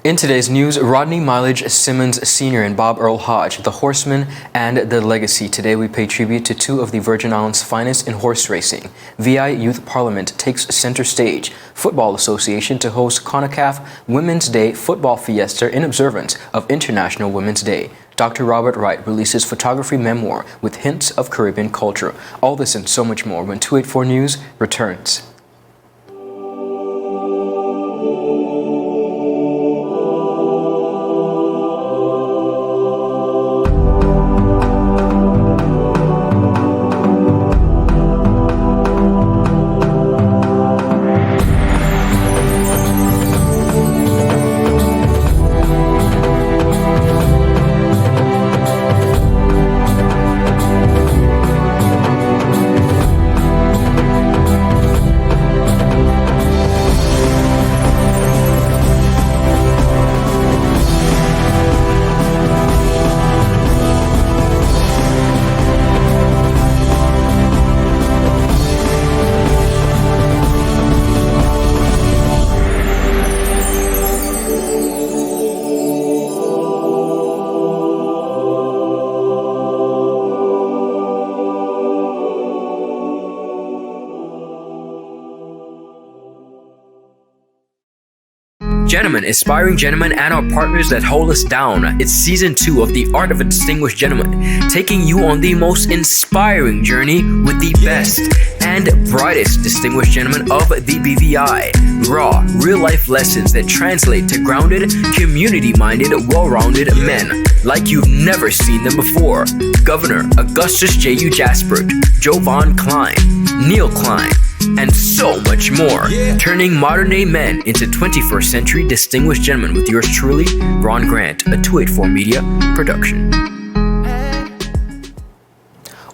In today's news, Rodney Mileage Simmonds Sr. and Bob Earl Hodge, the Horsemen and the Legacy. Today we pay tribute to two of the Virgin Islands' finest in horse racing. VI Youth Parliament takes center stage. Football Association to host CONCACAF Women's Day Football Fiesta in observance of International Women's Day. Dr. Robert Wright releases photography memoir with hints of Caribbean culture. All this and so much more when 284 News returns. Gentlemen, aspiring gentlemen, and our partners that hold us down. It's season 2 of The Art of a Distinguished Gentleman, taking you on the most inspiring journey with the best and brightest distinguished gentlemen of the BVI. Raw, real-life lessons that translate to grounded, community-minded, well-rounded men like you've never seen them before. Governor Augustus J.U. Jaspert, Jovan Klein, Neil Klein, and so much more. Turning modern-day men into 21st century distinguished gentlemen with yours truly, Ron Grant, a 284 Media production.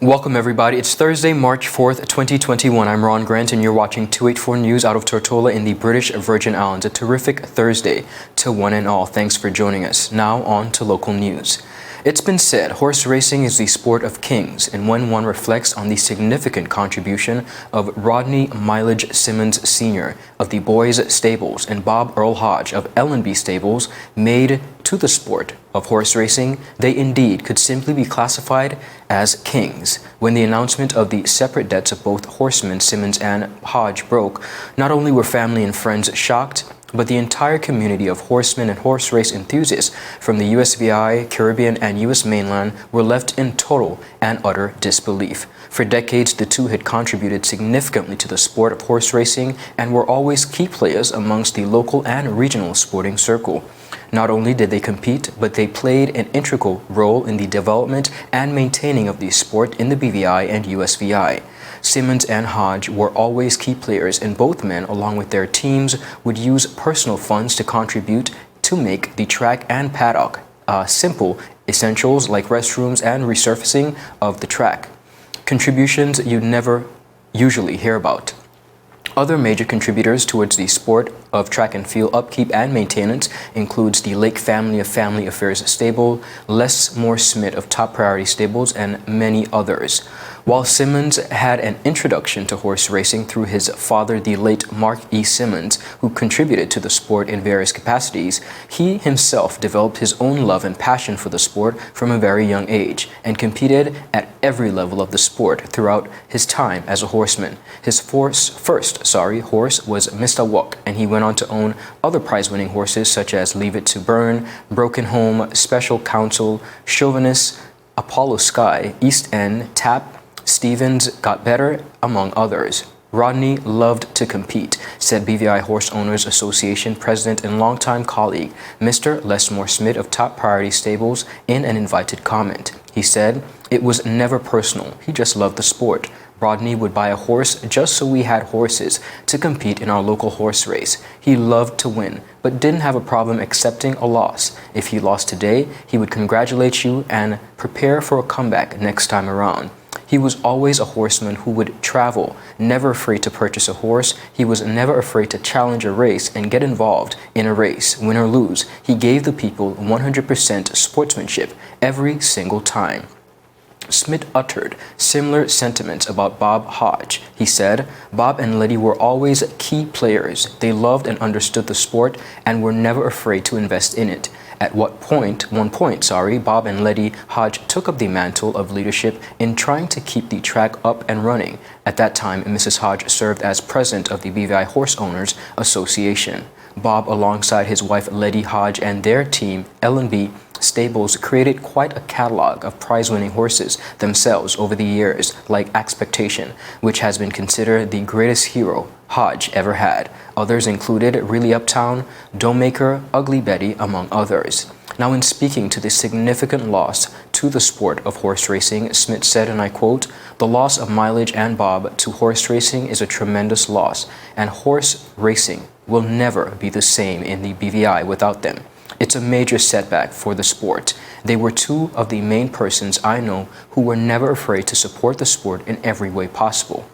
Welcome everybody. It's Thursday, March 4th, 2021. I'm Ron Grant and you're watching 284 News out of Tortola in the British Virgin Islands. A terrific Thursday to one and all. Thanks for joining us. Now on to local news. It's been said horse racing is the sport of kings, and when one reflects on the significant contribution of Rodney Mileage Simmonds Sr. of the Boys Stables and Bob Earl Hodge of L&B Stables made to the sport of horse racing, they indeed could simply be classified as kings. When the announcement of the separate deaths of both Horsemen, Simmonds and Hodge broke, not only were family and friends shocked, but the entire community of horsemen and horse race enthusiasts from the USVI, Caribbean, and US mainland were left in total and utter disbelief. For decades, the two had contributed significantly to the sport of horse racing and were always key players amongst the local and regional sporting circle. Not only did they compete, but they played an integral role in the development and maintaining of the sport in the BVI and USVI. Simmonds and Hodge were always key players, and both men, along with their teams, would use personal funds to contribute to make the track and paddock simple essentials like restrooms and resurfacing of the track. Contributions you'd never usually hear about. Other major contributors towards the sport of track and field upkeep and maintenance includes the Lake family of Family Affairs Stable, Les Moore Smith of Top Priority Stables, and many others. While Simmonds had an introduction to horse racing through his father, the late Mark E. Simmonds, who contributed to the sport in various capacities, he himself developed his own love and passion for the sport from a very young age and competed at every level of the sport throughout his time as a horseman. His first horse was Mr. Wuck, and he went on to own other prize-winning horses such as Leave It to Burn, Broken Home, Special Counsel, Chauvinist, Apollo Sky, East End, Tap, Stevens, Got Better, among others. Rodney loved to compete, said BVI Horse Owners Association president and longtime colleague, Mr. Les Moore Smith of Top Priority Stables, in an invited comment. He said, "It was never personal. He just loved the sport. Rodney would buy a horse just so we had horses to compete in our local horse race. He loved to win, but didn't have a problem accepting a loss. If he lost today, he would congratulate you and prepare for a comeback next time around. He was always a horseman who would travel, never afraid to purchase a horse. He was never afraid to challenge a race and get involved in a race, win or lose. He gave the people 100% sportsmanship every single time." Smith uttered similar sentiments about Bob Hodge. He said, Bob and Letty were always key players. They loved and understood the sport and were never afraid to invest in it. At one point, Bob and Letty Hodge took up the mantle of leadership in trying to keep the track up and running. At that time, Mrs. Hodge served as president of the BVI Horse Owners Association. Bob, alongside his wife Letty Hodge and their team, L&B Stables, created quite a catalog of prize-winning horses themselves over the years, like Expectation, which has been considered the greatest hero Hodge ever had. Others included Really Uptown, Domemaker, Ugly Betty, among others. Now, in speaking to the significant loss to the sport of horse racing, Smith said, and I quote, "The loss of Mileage and Bob to horse racing is a tremendous loss, and horse racing will never be the same in the BVI without them. It's a major setback for the sport. They were two of the main persons I know who were never afraid to support the sport in every way possible."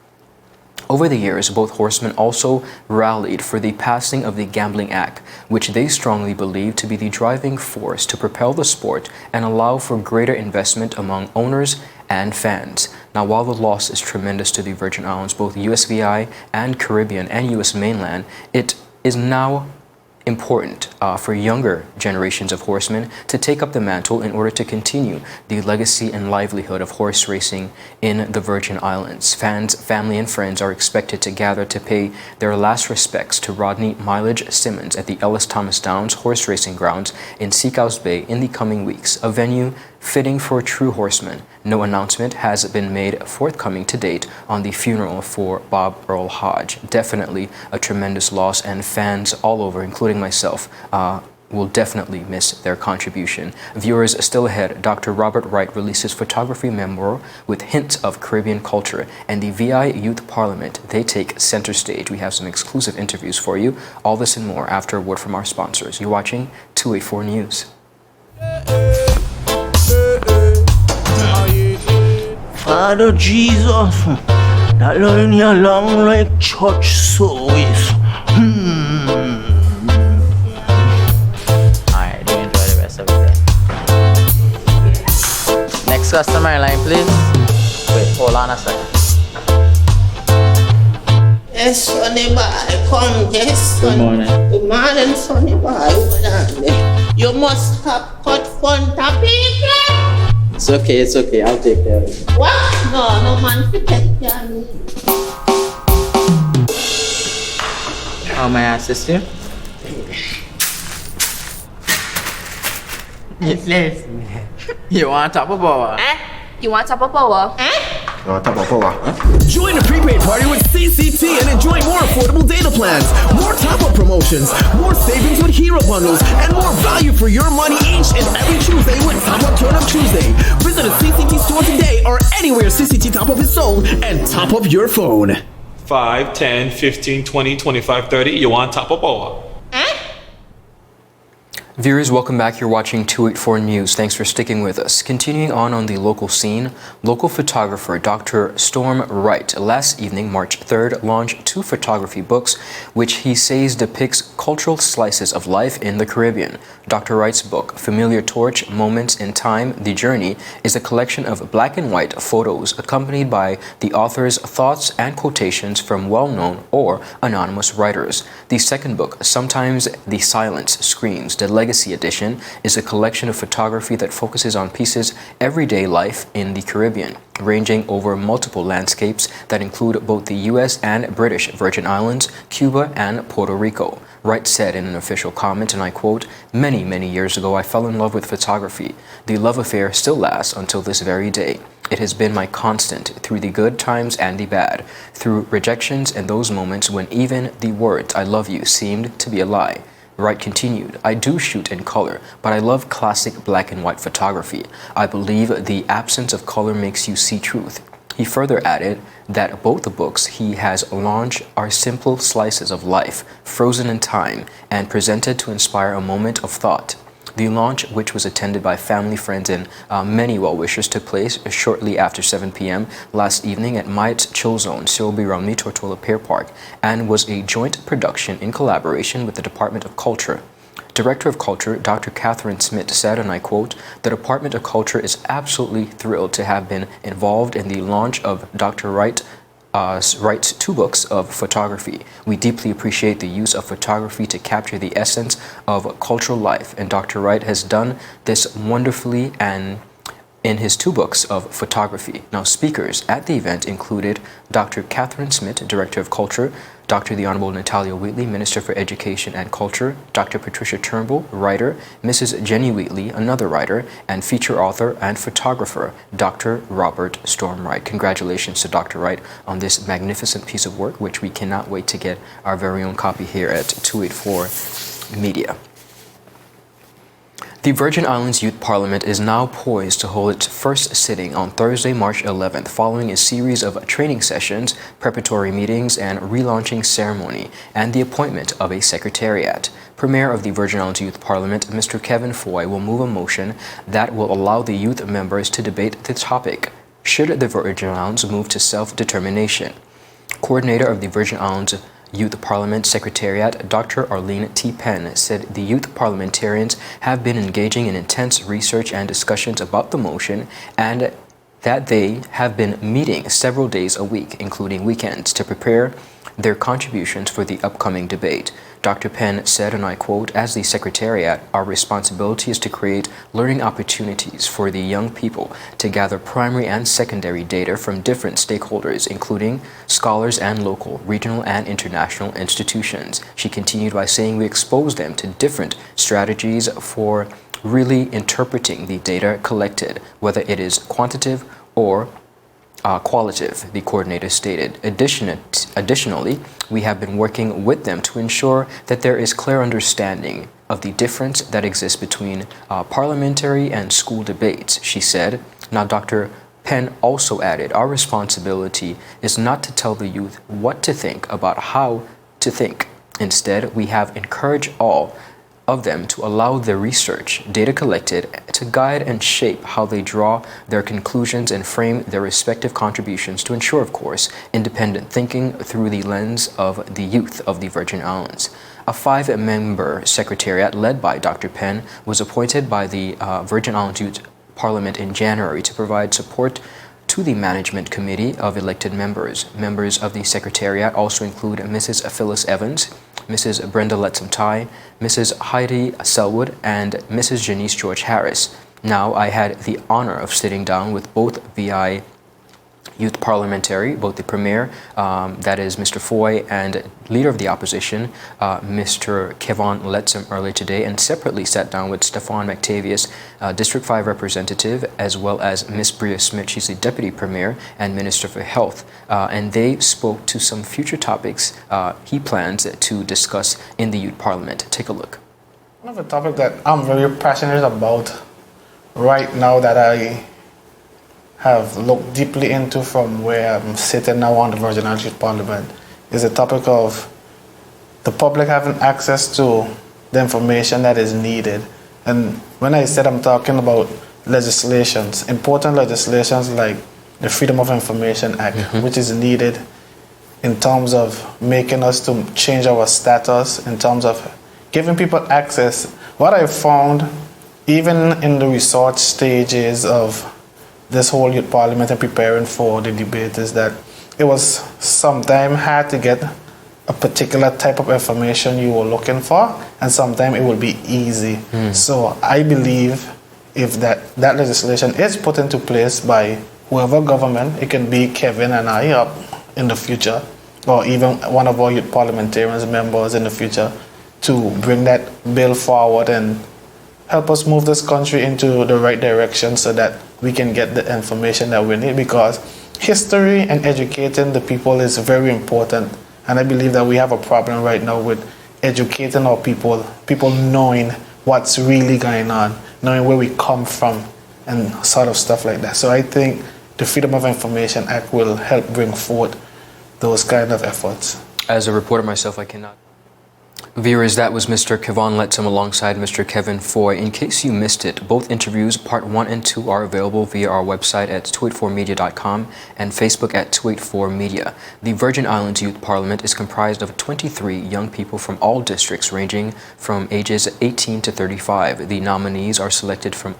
Over the years, both horsemen also rallied for the passing of the Gambling Act, which they strongly believed to be the driving force to propel the sport and allow for greater investment among owners and fans. Now, while the loss is tremendous to the Virgin Islands, both USVI and Caribbean and US mainland, it is now important for younger generations of horsemen to take up the mantle in order to continue the legacy and livelihood of horse racing in the Virgin Islands. Fans, family, and friends are expected to gather to pay their last respects to Rodney Mileage Simmonds at the Ellis Thomas Downs Horse Racing Grounds in Seacoast Bay in the coming weeks, a venue fitting for a true horseman. No announcement has been made forthcoming to date on the funeral for Bob Earl Hodge. Definitely a tremendous loss, and fans all over, including myself, will definitely miss their contribution. Viewers, still ahead, Dr. Robert Wright releases photography memoir with hints of Caribbean culture, and the VI Youth Parliament, they take center stage. We have some exclusive interviews for you. All this and more after a word from our sponsors. You're watching 284 News. Father Jesus, that line you long like church service. Alright, do enjoy the rest of the day. Next customer line, please. Wait, hold on a second. Yes, Sonny boy, come, yes, son. Good morning. Good morning, Sonny boy. Hold on there. You must have cut fun to people. It's okay, I'll take care of it. What? No man to take care of me. How may I assist you? Yes. You want top of power? You want top of power? Join the prepaid party with CCT and enjoy more affordable data plans, more top-up promotions, more savings with hero bundles, and more value for your money each and every Tuesday with Top Up Turn Up Tuesday. Visit a CCT store today or anywhere CCT Top Up is sold and top up your phone. 5, 10, 15, 20, 25, 30. You want top up or? Viewers, welcome back. You're watching 284 News. Thanks for sticking with us. Continuing on the local scene, local photographer Dr. Storm Wright last evening, March 3rd, launched 2 photography books, which he says depicts cultural slices of life in the Caribbean. Dr. Wright's book, Familiar Torch, Moments in Time, The Journey, is a collection of black and white photos accompanied by the author's thoughts and quotations from well-known or anonymous writers. The second book, Sometimes the Silence Screams, the Legacy Edition, is a collection of photography that focuses on pieces everyday life in the Caribbean, ranging over multiple landscapes that include both the U.S. and British Virgin Islands, Cuba, and Puerto Rico. Wright said in an official comment, and I quote, many years ago I fell in love with photography. The love affair still lasts until this very day. It has been my constant through the good times and the bad, through rejections and those moments when even the words I love you seemed to be a lie. Wright continued, I do shoot in color, but I love classic black and white photography. I believe the absence of color makes you see truth. He further added that both the books he has launched are simple slices of life, frozen in time, and presented to inspire a moment of thought. The launch, which was attended by family, friends, and many well-wishers, took place shortly after 7 p.m. last evening at Myatt's Chill Zone, Silby Romney Tortola Pier Park, and was a joint production in collaboration with the Department of Culture. Director of Culture, Dr. Catherine Smith, said, and I quote, the Department of Culture is absolutely thrilled to have been involved in the launch of Dr. Wright Wright's 2 books of photography. We deeply appreciate the use of photography to capture the essence of cultural life, and Dr. Wright has done this wonderfully and in his 2 books of photography. Now, speakers at the event included Dr. Catherine Smith, Director of Culture, Dr. the Honorable Natalia Wheatley, Minister for Education and Culture, Dr. Patricia Turnbull, writer, Mrs. Jenny Wheatley, another writer, and feature author and photographer, Dr. Robert Storm Wright. Congratulations to Dr. Wright on this magnificent piece of work, which we cannot wait to get our very own copy here at 284 Media. The Virgin Islands Youth Parliament is now poised to hold its first sitting on Thursday, March 11th, following a series of training sessions, preparatory meetings, and relaunching ceremony, and the appointment of a secretariat. Premier of the Virgin Islands Youth Parliament, Mr. Kevin Foy, will move a motion that will allow the youth members to debate the topic, should the Virgin Islands move to self-determination. Coordinator of the Virgin Islands Youth Parliament Secretariat, Dr. Arlene T. Penn, said the youth parliamentarians have been engaging in intense research and discussions about the motion, and that they have been meeting several days a week, including weekends, to prepare their contributions for the upcoming debate. Dr. Penn said, and I quote, "As the Secretariat, our responsibility is to create learning opportunities for the young people to gather primary and secondary data from different stakeholders, including scholars and local, regional, and international institutions." She continued by saying, "We expose them to different strategies for really interpreting the data collected, whether it is quantitative or qualitative," the coordinator stated. Additionally, we have been working with them to ensure that there is clear understanding of the difference that exists between parliamentary and school debates, she said. Now, Dr. Penn also added, "Our responsibility is not to tell the youth what to think about how to think. Instead, we have encouraged all of them to allow the research, data collected, to guide and shape how they draw their conclusions and frame their respective contributions to ensure, of course, independent thinking through the lens of the youth of the Virgin Islands." A 5-member secretariat led by Dr. Penn was appointed by the Virgin Islands Youth Parliament in January to provide support to the management committee of elected members. Members of the secretariat also include Mrs. Phyllis Evans, Mrs. Brenda Letsom-Tai, Mrs. Heidi Selwood, and Mrs. Janice George Harris. Now, I had the honor of sitting down with both VI youth parliamentary, both the premier, that is Mr. Foy, and leader of the opposition, Mr. Kevon Letsom, earlier today, and separately sat down with Stefan McTavius, District 5 representative, as well as Ms. Bria Smith. She's the deputy premier and minister for health, and they spoke to some future topics he plans to discuss in the youth parliament. Take a look. One of the topics that I'm very passionate about right now, that I have looked deeply into from where I'm sitting now on the Virgin Islands Youth Parliament, is the topic of the public having access to the information that is needed. And when I said I'm talking about legislations, important legislations like the Freedom of Information Act, which is needed in terms of making us to change our status, in terms of giving people access. What I found, even in the research stages of this whole youth parliament and preparing for the debate, is that it was sometimes hard to get a particular type of information you were looking for, and sometimes it will be easy. So I believe if that legislation is put into place by whoever government, it can be Kevin and I up in the future, or even one of our youth parliamentarians members in the future, to bring that bill forward and help us move this country into the right direction so that we can get the information that we need, because history and educating the people is very important. And I believe that we have a problem right now with educating our people knowing what's really going on, knowing where we come from, and sort of stuff like that. So I think the Freedom of Information Act will help bring forth those kind of efforts. As a reporter myself, I cannot. Viewers, that was Mr. Kevon Letsom alongside Mr. Kevin Foy. In case you missed it, both interviews, part 1 and 2, are available via our website at 284media.com and Facebook at 284media. The Virgin Islands Youth Parliament is comprised of 23 young people from all districts ranging from ages 18 to 35. The nominees are selected from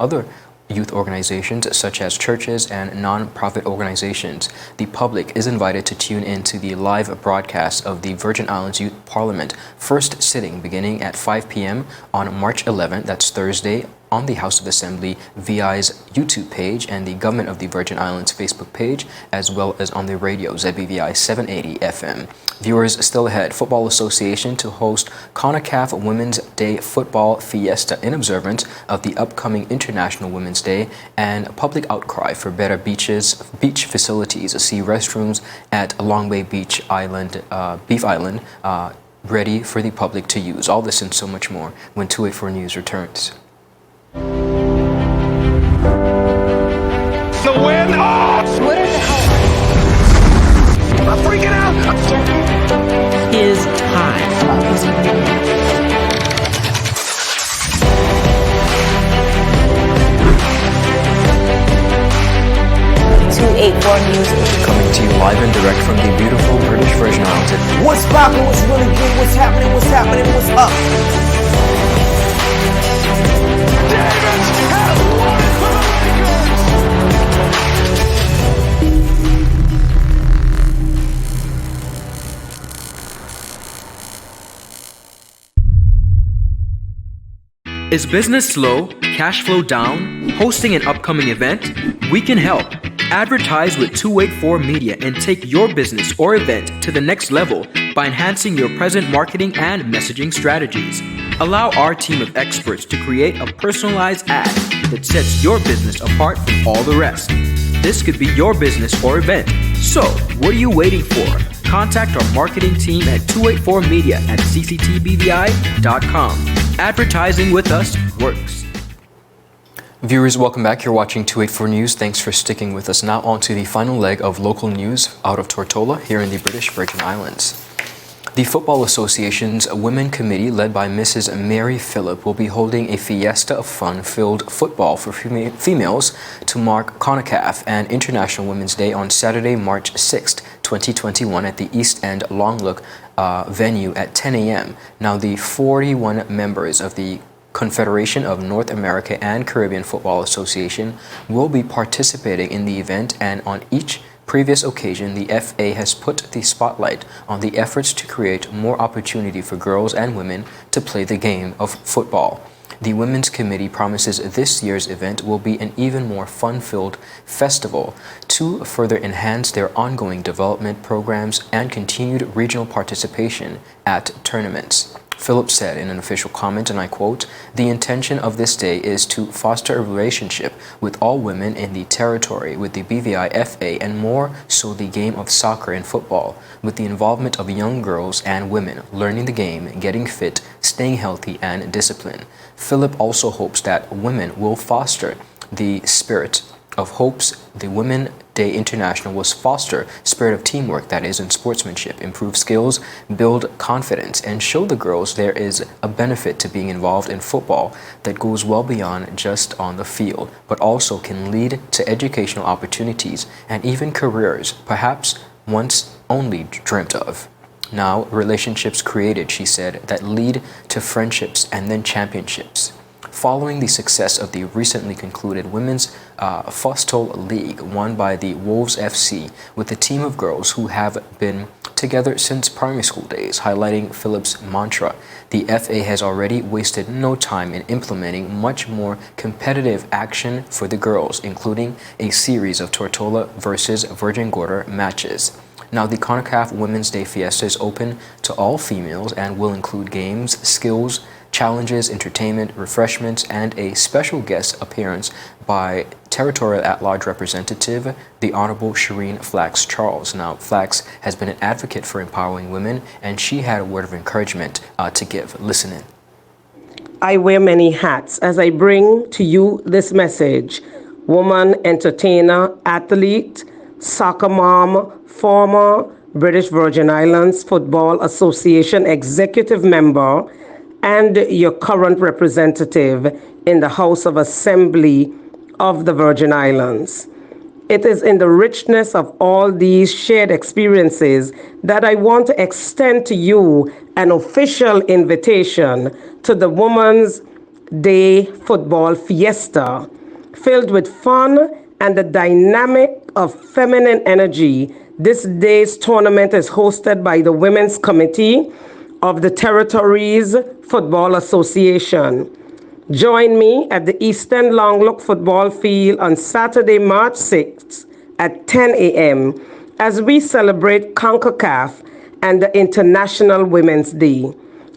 youth organizations such as churches and non-profit organizations. The public is invited to tune in to the live broadcast of the Virgin Islands Youth Parliament first sitting beginning at 5 p.m. on March 11th, that's Thursday, on the House of Assembly VI's YouTube page and the Government of the Virgin Islands Facebook page, as well as on the radio ZBVI 780 FM. Viewers, still ahead, Football Association to host CONCACAF Women's Day Football Fiesta in observance of the upcoming International Women's Day, and public outcry for better beach facilities. See restrooms at Long Bay Beach Island, Beef Island, ready for the public to use. All this and so much more when 284 News returns. The win! Oh! What are the hell? I'm freaking out! Is time. 284 News. Coming to you live and direct from the beautiful British Virgin Islands. What's poppin', what's really good, what's happening, what's up? Davis has won it for the Is business slow? Cash flow down? Hosting an upcoming event? We can help. Advertise with 284 Media and take your business or event to the next level by enhancing your present marketing and messaging strategies. Allow our team of experts to create a personalized ad that sets your business apart from all the rest. This could be your business or event. So, what are you waiting for? Contact our marketing team at 284media@cctbvi.com. Advertising with us works. Viewers, welcome back. You're watching 284 News. Thanks for sticking with us. Now on to the final leg of local news out of Tortola here in the British Virgin Islands. The Football Association's Women Committee, led by Mrs. Mary Phillip, will be holding a fiesta of fun-filled football for females to mark CONCACAF and International Women's Day on Saturday, March 6th, 2021 at the East End Longlook venue at 10 a.m. Now, the 41 members of the Confederation of North America and Caribbean Football Association will be participating in the event, and on each previous occasion, the FA has put the spotlight on the efforts to create more opportunity for girls and women to play the game of football. The Women's Committee promises this year's event will be an even more fun-filled festival to further enhance their ongoing development programs and continued regional participation at tournaments. Phillips said in an official comment, and I quote, "The intention of this day is to foster a relationship with all women in the territory, with the BVI FA, and more so the game of soccer and football, with the involvement of young girls and women, learning the game, getting fit, staying healthy, and discipline." Phillip also hopes that women will foster the spirit of hopes. The Women's Day International was foster spirit of teamwork, that is, in sportsmanship, improve skills, build confidence, and show the girls there is a benefit to being involved in football that goes well beyond just on the field, but also can lead to educational opportunities and even careers, perhaps once only dreamt of. Now, relationships created, she said, that lead to friendships and then championships. Following the success of the recently concluded Women's Futsal League won by the Wolves FC with a team of girls who have been together since primary school days, highlighting Phillips' mantra, the FA has already wasted no time in implementing much more competitive action for the girls, including a series of Tortola versus Virgin Gorda matches. Now, the CONCACAF Women's Day Fiesta is open to all females and will include games, skills, challenges, entertainment, refreshments, and a special guest appearance by Territorial At-Large Representative, the Honorable Shireen Flax Charles. Now, Flax has been an advocate for empowering women, and she had a word of encouragement to give. Listen in. I wear many hats as I bring to you this message. Woman, entertainer, athlete, soccer mom, former British Virgin Islands Football Association executive member, and your current representative in the House of Assembly of the Virgin Islands. It is in the richness of all these shared experiences that I want to extend to you an official invitation to the Women's Day Football Fiesta, filled with fun and the dynamic of feminine energy. This day's tournament is hosted by the Women's Committee of the Territories Football Association. Join me at the Eastern Longlook Football Field on Saturday, March 6th at 10 a.m. as we celebrate CONCACAF and the International Women's Day.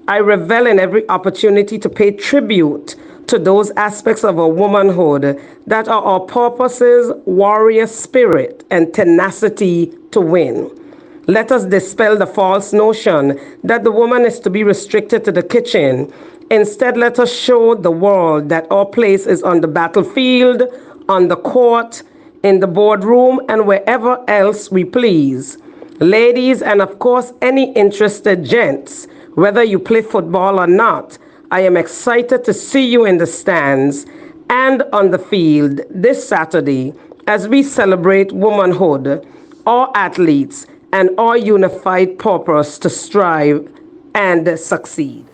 I revel in every opportunity to pay tribute to those aspects of our womanhood that are our purposes, warrior spirit, and tenacity to win. Let us dispel the false notion that the woman is to be restricted to the kitchen. Instead, let us show the world that our place is on the battlefield, on the court, in the boardroom, and wherever else we please. Ladies, and of course, any interested gents, whether you play football or not, I am excited to see you in the stands and on the field this Saturday as we celebrate womanhood, our athletes, and our unified purpose to strive and succeed.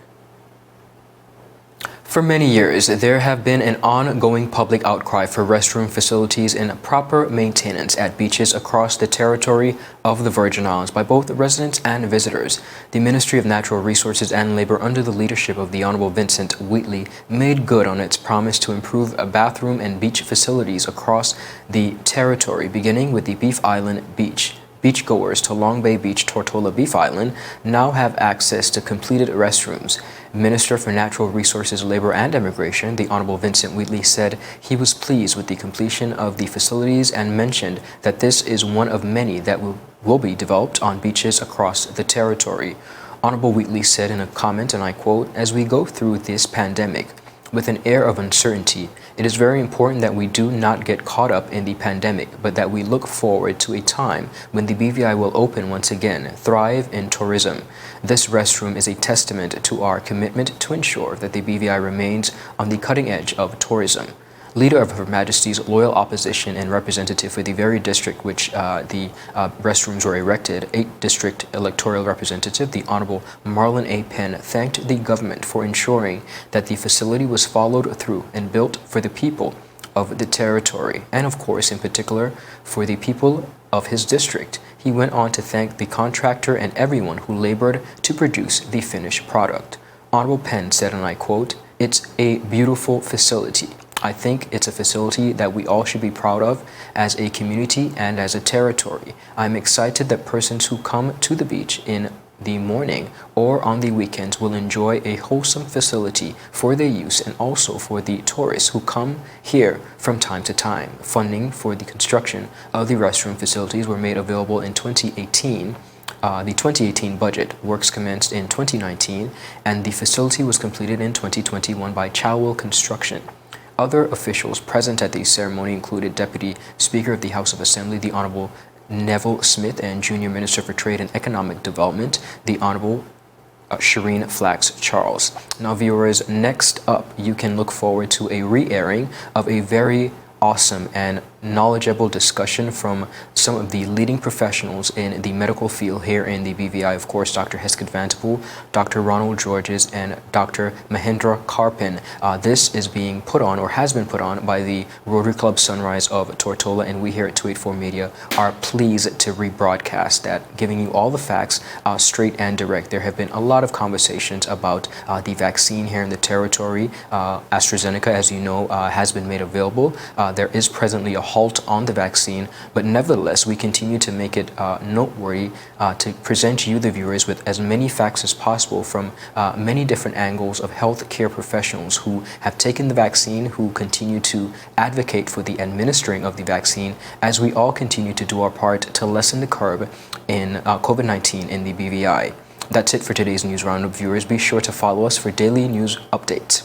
For many years, there have been an ongoing public outcry for restroom facilities and proper maintenance at beaches across the territory of the Virgin Islands by both residents and visitors. The Ministry of Natural Resources and Labor, under the leadership of the Honorable Vincent Wheatley, made good on its promise to improve bathroom and beach facilities across the territory, beginning with the Beef Island Beach. Beachgoers to Long Bay Beach, Tortola, Beef Island now have access to completed restrooms. Minister for Natural Resources, Labor and Immigration, the Honorable Vincent Wheatley, said he was pleased with the completion of the facilities and mentioned that this is one of many that will be developed on beaches across the territory. Honorable Wheatley said in a comment, and I quote, "As we go through this pandemic with an air of uncertainty, it is very important that we do not get caught up in the pandemic, but that we look forward to a time when the BVI will open once again, thrive in tourism. This restroom is a testament to our commitment to ensure that the BVI remains on the cutting edge of tourism." Leader of Her Majesty's Loyal Opposition and representative for the very district which the restrooms were erected, 8th District Electoral Representative, the Honorable Marlon A. Penn, thanked the government for ensuring that the facility was followed through and built for the people of the territory, and of course, in particular, for the people of his district. He went on to thank the contractor and everyone who labored to produce the finished product. Honorable Penn said, and I quote, "It's a beautiful facility. I think it's a facility that we all should be proud of as a community and as a territory. I'm excited that persons who come to the beach in the morning or on the weekends will enjoy a wholesome facility for their use and also for the tourists who come here from time to time. Funding for the construction of the restroom facilities were made available in 2018. The 2018 budget works commenced in 2019 and the facility was completed in 2021 by Chowell Construction. Other officials present at the ceremony included Deputy Speaker of the House of Assembly, the Honorable Neville Smith, and Junior Minister for Trade and Economic Development, the Honorable Shireen Flax Charles. Now, viewers, next up, you can look forward to a re-airing of a very awesome and knowledgeable discussion from some of the leading professionals in the medical field here in the BVI. Of course, Dr. Hesketh Vanterpool, Dr. Ronald Georges, and Dr. Mahendra Karpin. This is being put on, or has been put on, by the Rotary Club Sunrise of Tortola, and we here at 284 Media are pleased to rebroadcast that, giving you all the facts straight and direct. There have been a lot of conversations about the vaccine here in the territory. AstraZeneca, as you know, has been made available. There is presently a halt on the vaccine, but nevertheless, we continue to make it noteworthy to present you, the viewers, with as many facts as possible from many different angles of healthcare professionals who have taken the vaccine, who continue to advocate for the administering of the vaccine, as we all continue to do our part to lessen the curve in COVID-19 in the BVI. That's it for today's News Roundup, viewers. Be sure to follow us for daily news updates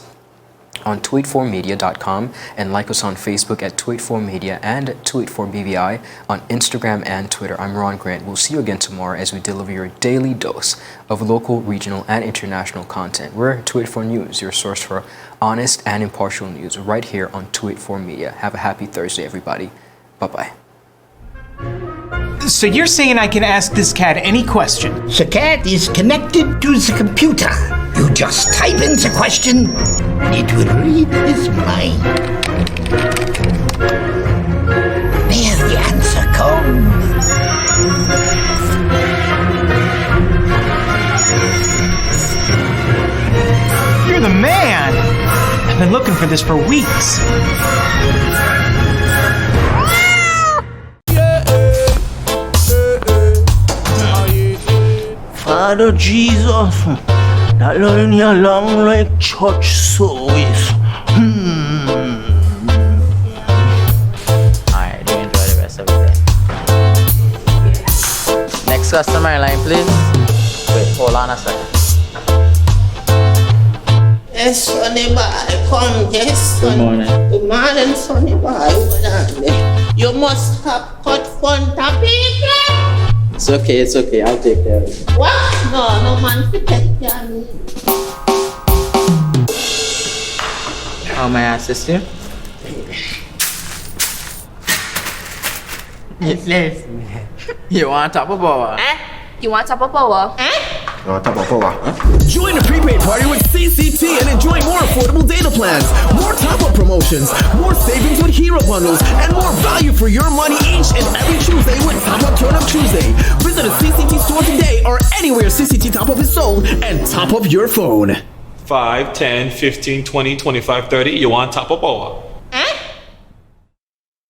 on 284media.com and like us on Facebook at 284media and 284BVI on Instagram and Twitter. I'm Ron Grant. We'll see you again tomorrow as we deliver your daily dose of local, regional, and international content. We're 284 News, your source for honest and impartial news, right here on 284 Media. Have a happy Thursday, everybody. Bye-bye. So you're saying I can ask this cat any question? The cat is connected to the computer. You just type in the question, it will read his mind. You're the man! I've been looking for this for weeks. Father Jesus, that line here long like church service. Alright, do enjoy the rest of the day. Next customer line, please. Wait, hold on a second. Yes, Sonny boy, come, yes, Good Sonny. morning. Good morning, Sonny boy. Hold on there. You must have cut fun topic. It's okay, I'll take care of it. What? No man to take care of me. How may I assist you? You want top of power? You want top of power? Join the prepaid party with CCT and enjoy more affordable data plans, more top-up promotions, more savings with hero bundles, and more value for your money each and every Tuesday with Top Up Turn Up Tuesday. Visit a CCT store today or anywhere CCT Top Up is sold and top up your phone. 5, 10, 15, 20, 25, 30. You want top up power?